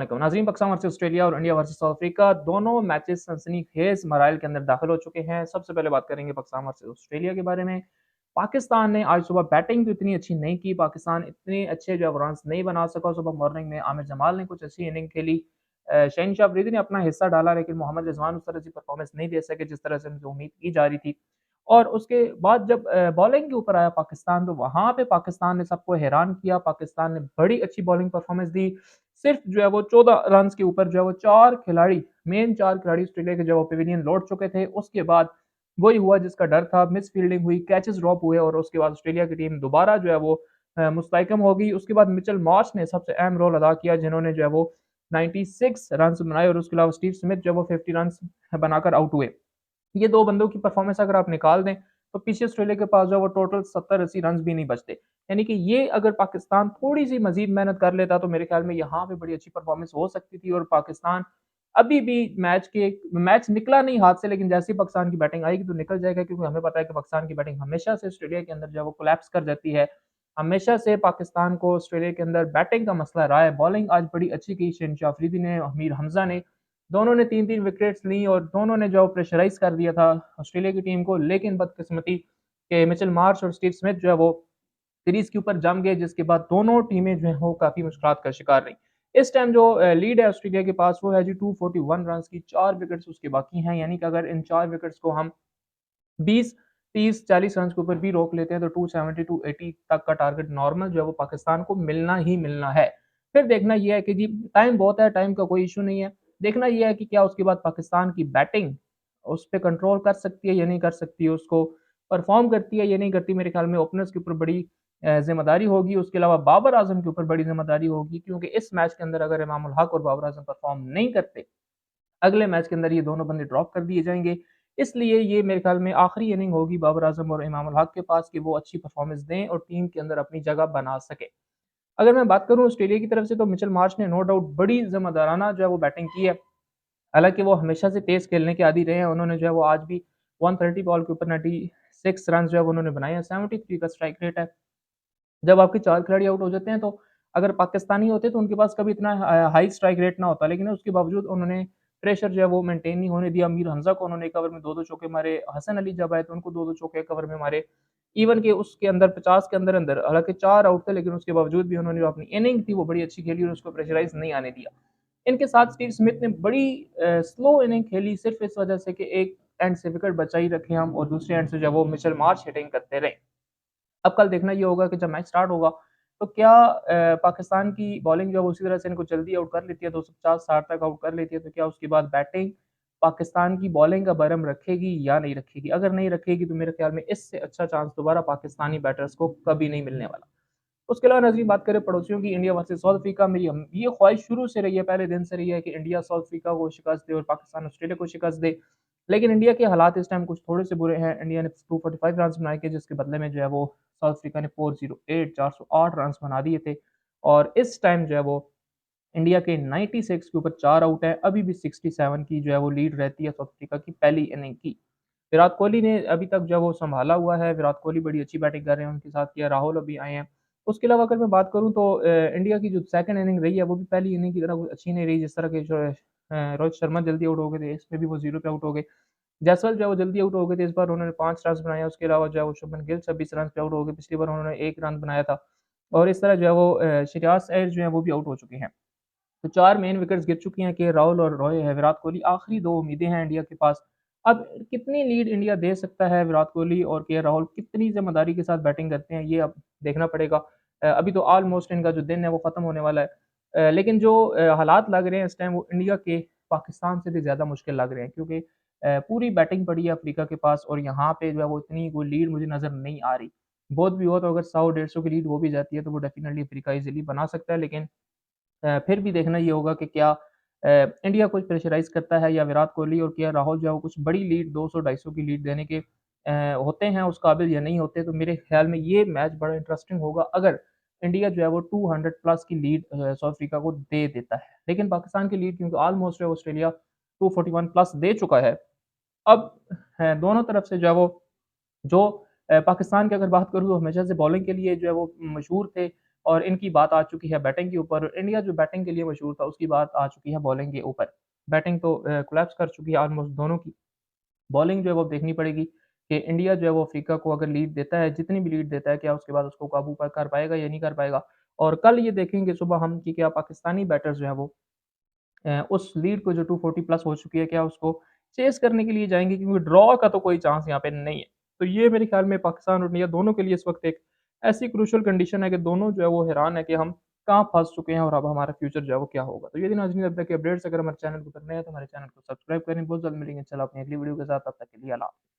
वालेकुम नाज़रीन। Pakistan versus Australia और इंडिया वर्सेस साउथ अफ्रीका दोनों मैचेस सनसनीखेज मराइल के अंदर दाखिल हो चुके हैं। सबसे पहले बात करेंगे पाकिस्तान वर्सेस ऑस्ट्रेलिया के बारे में। पाकिस्तान ने आज सुबह बैटिंग तो इतनी अच्छी नहीं की, पाकिस्तान इतने अच्छे जो है रन्स नहीं बना सका। सुबह मॉर्निंग में आमिर जमाल ने कुछ अच्छी इनिंग खेली, शहनशाह अफरीदी ने अपना हिस्सा डाला, लेकिन मोहम्मद रिजवान उस तरह से परफॉर्मेंस नहीं दे सके जिस तरह से उनसे उम्मीद की जा रही थी। और उसके बाद जब बॉलिंग के ऊपर आया पाकिस्तान, तो वहाँ पे पाकिस्तान ने सबको हैरान किया। पाकिस्तान ने बड़ी अच्छी बॉलिंग परफॉर्मेंस दी। सिर्फ जो है वो 14 रन्स के ऊपर जो है वो 4 खिलाड़ी, मेन 4 खिलाड़ी ऑस्ट्रेलिया के जो वो पेविलियन लौट चुके थे। उसके बाद वही हुआ जिसका डर था, मिस फील्डिंग हुई, कैचेस ड्रॉप हुए और उसके बाद ऑस्ट्रेलिया की टीम दोबारा जो है वो मुस्तहकम हो गई। उसके बाद मिचेल मार्श ने सबसे अहम रोल अदा किया, जिन्होंने जो है वो 96 रन्स बनाए और उसके अलावा स्टीव स्मिथ जो है वो 50 रन्स बनाकर आउट हुए। ये 2 बंदों की परफॉर्मेंस अगर आप निकाल दें, तो पीछे ऑस्ट्रेलिया के पास जो है वो टोटल 70-80 रन्स भी नहीं बचते। यानी कि ये अगर पाकिस्तान थोड़ी-सी मज़ीद मेहनत कर लेता, तो मेरे ख्याल में यहाँ पे बड़ी अच्छी परफॉर्मेंस हो सकती थी और पाकिस्तान अभी भी मैच निकला नहीं हाथ से, लेकिन जैसे ही पाकिस्तान की बैटिंग आएगी तो निकल जाएगा, क्योंकि हमें पता है कि पाकिस्तान की बैटिंग हमेशा से ऑस्ट्रेलिया के अंदर जो है वो कोलैप्स कर जाती है। हमेशा से पाकिस्तान को ऑस्ट्रेलिया के अंदर बैटिंग का मसला रहा है। बॉलिंग आज बड़ी अच्छी की शहनशाह अफरीदी ने, मीर हमजा ने, दोनों ने 3-3 विकेट्स ली और दोनों ने जो प्रेशराइज़ कर दिया था ऑस्ट्रेलिया की टीम को। लेकिन बदकिस्मती के मिचेल मार्श और स्टीव स्मिथ जो है वो सीरीज़ के ऊपर जम गए, जिसके बाद दोनों टीमें जो हैं वो काफ़ी मुश्किलात का शिकार रहीं। इस टाइम जो लीड है ऑस्ट्रेलिया के पास, वो है जी 241 रन्स की, 4 विकेट्स उसके बाकी हैं। यानी कि अगर इन 4 विकेट्स को हम 20, 30, 40 रन्स के ऊपर भी रोक लेते हैं, तो 270, 280 तक का टारगेट नॉर्मल जो है वो पाकिस्तान को मिलना ही मिलना है। फिर देखना ये है कि जी टाइम बहुत है, टाइम का कोई इश्यू नहीं है। देखना ये है कि क्या उसके बाद पाकिस्तान की बैटिंग उस पे कंट्रोल कर सकती है या नहीं कर सकती है, उसको परफ़ॉर्म करती है या नहीं करती। मेरे ख्याल में ओपनर्स के ऊपर बड़ी ज़िम्मेदारी होगी, उसके अलावा बाबर आज़म के ऊपर बड़ी ज़िम्मेदारी होगी, क्योंकि इस मैच के अंदर अगर इमाम उल हक और बाबर आज़म परफ़ॉर्म नहीं करते, अगले मैच के अंदर ये दोनों बंदे ड्रॉप कर दिए जाएँगे। इसलिए ये मेरे ख़्याल में आखिरी इनिंग होगी बाबर आज़म और इमाम उल हक के पास कि वो अच्छी परफ़ॉर्मेंस दें और टीम के अंदर अपनी जगह बना सकें। अगर मैं बात करूँ ऑस्ट्रेलिया की तरफ से, तो मिचेल मार्श ने नो डाउट बड़ी ज़िम्मेदाराना जो है वो बैटिंग की है। हालाँकि वो हमेशा से तेज़ खेलने के आदी रहे हैं। उन्होंने जो है वो आज भी 130 बॉल के ऊपर 96 रन्स जो है वो उन्होंने बनाए हैं, 73 का स्ट्राइक रेट है। जब आपके 4 खिलाड़ी आउट हो जाते हैं, तो अगर पाकिस्तानी होते तो उनके पास कभी इतना हाई स्ट्राइक रेट ना होता, लेकिन उसके बावजूद उन्होंने प्रेशर जो है वो मेंटेन नहीं होने दिया। मीर हमज़ा को उन्होंने एक ओवर में 2-2 चौके मारे, हसन अली जब आए तो उनको 2-2 चौके एक ओवर में मारे। इवन कि उसके अंदर 50 के अंदर-अंदर, हालाँकि 4 आउट थे, लेकिन उसके बावजूद भी उन्होंने जो अपनी इनिंग थी वो बड़ी अच्छी खेली और उसको प्रेशराइज़ नहीं आने दिया। इनके साथ स्टीव स्मिथ ने बड़ी स्लो इनिंग खेली, सिर्फ़ इस वजह से कि एक एंड से विकेट बचाई रखे हम और दूसरे एंड से जो है वो मिचेल मार्श हिटिंग करते रहे। अब कल देखना ये होगा कि जब मैच स्टार्ट होगा, तो क्या पाकिस्तान की बॉलिंग जो है वो उसी तरह से इनको जल्दी आउट कर लेती है, 250-60 तक आउट कर लेती है, तो क्या उसके बाद बैटिंग पाकिस्तान की बॉलिंग का बरम रखेगी या नहीं रखेगी? अगर नहीं रखेगी, तो मेरे ख्याल में इससे अच्छा चांस दोबारा पाकिस्तानी बैटर्स को कभी नहीं मिलने वाला। उसके अलावा नाज़रीन बात करें पड़ोसियों की, इंडिया वर्सेस साउथ अफ्रीका, मेरी ये ख्वाहिश शुरू से रही है, पहले दिन से रही है कि इंडिया साउथ अफ्रीका को शिकस्त दे और पाकिस्तान ऑस्ट्रेलिया को शिकस्त दे। लेकिन इंडिया के हालात इस टाइम कुछ थोड़े से बुरे हैं। इंडिया ने 245 रन्स बनाए थे, जिसके बदले में जो है वो साउथ अफ्रीका ने 408 रन्स बना दिए थे और इस टाइम जो है वो इंडिया के 96 के ऊपर 4 आउट हैं। अभी भी 67 की जो है वो लीड रहती है साउथ अफ्रीका की पहली इनिंग की। विराट कोहली ने अभी तक जो है वो सँभाला हुआ है, विराट कोहली बड़ी अच्छी बैटिंग कर रहे हैं, उनके साथ केएल राहुल अभी आए हैं। उसके अलावा अगर मैं बात करूँ, तो इंडिया की जो सेकंड इनिंग रही है, वो भी पहली इनिंग की तरह कुछ अच्छी नहीं रही। जिस तरह के जो है रोहित शर्मा जल्दी आउट हो गए थे, इसमें भी वो 0 पे आउट हो गए। जायसवाल जो है वो जल्दी आउट हो गए थे, इस बार उन्होंने 5 रन्स बनाए, उसके अलावा जो है वो शुभमन गिल 26 रन पे आउट हो गए, पिछली बार उन्होंने 1 रन बनाया था और इस तरह जो है वो श्रेयस अय्यर जो है वो भी आउट हो चुके हैं। तो 4 मेन विकेट्स गिर चुकी हैं, केएल राहुल और रोए है विराट कोहली, आखिरी 2 उम्मीदें हैं इंडिया के पास। अब कितनी लीड इंडिया दे सकता है, विराट कोहली और केएल राहुल कितनी ज़िम्मेदारी के साथ बैटिंग करते हैं, ये अब देखना पड़ेगा। अभी तो ऑलमोस्ट इनका जो दिन है वो ख़त्म होने वाला है। लेकिन जो हालात लग रहे हैं इस टाइम, वो इंडिया के पाकिस्तान से भी ज़्यादा मुश्किल लग रहे हैं, क्योंकि पूरी बैटिंग पड़ी है अफ्रीका के पास और यहाँ पे जो है वो इतनी कोई लीड मुझे नज़र नहीं आ रही। बहुत भी हो तो अगर 100-150 की लीड हो भी जाती है, तो वो डेफ़िनिटली अफ्रीका ईज़िली बना सकता है, लेकिन फिर भी देखना ये होगा कि क्या इंडिया कुछ प्रेशराइज़ करता है या विराट कोहली और केएल राहुल जो है वो कुछ बड़ी लीड 200-250 की लीड देने के होते हैं उस काबिल या नहीं होते। तो मेरे ख़्याल में ये मैच बड़ा इंटरेस्टिंग होगा अगर इंडिया जो है वो 200 प्लस की लीड साउथ अफ्रीका को दे देता है। लेकिन पाकिस्तान की लीड क्योंकि ऑलमोस्ट जो है ऑस्ट्रेलिया 241 प्लस दे चुका है। अब दोनों तरफ से जो है वो जो पाकिस्तान की अगर बात करूँ, तो हमेशा से बॉलिंग के लिए जो है वो मशहूर थे। और इनकी बात आ चुकी है बैटिंग के ऊपर। इंडिया जो बैटिंग के लिए मशहूर था, उसकी बात आ चुकी है बॉलिंग के ऊपर। बैटिंग तो कोलैप्स कर चुकी है ऑलमोस्ट दोनों की। बॉलिंग जो है वो अब देखनी पड़ेगी कि इंडिया जो है वो अफ्रीका को अगर लीड देता है, जितनी भी लीड देता है, क्या उसके बाद उसको काबू पर कर पाएगा या नहीं कर पाएगा। और कल ये देखेंगे सुबह हम कि क्या पाकिस्तानी बैटर्स जो है वो उस लीड को जो 240 प्लस हो चुकी है, क्या उसको चेस करने के लिए जाएँगे, क्योंकि ड्रॉ का तो कोई चांस यहाँ पे नहीं है। तो ये मेरे ख्याल में पाकिस्तान और इंडिया दोनों के लिए इस वक़्त एक ऐसी क्रूशियल कंडीशन है कि दोनों जो है वो हैरान है कि हम कहाँ फँस चुके हैं और अब हमारा फ्यूचर जो है वो क्या होगा। तो ये थी नाज़रीन अब तक की अपडेट्स। अगर हमारे चैनल को पर नए हैं तो हमारे चैनल को सब्सक्राइब करें। बहुत जल्द मिलेंगे इंशाल्लाह अपनी अगली वीडियो के साथ। तब तक के लिए अल्लाह हाफ़िज़।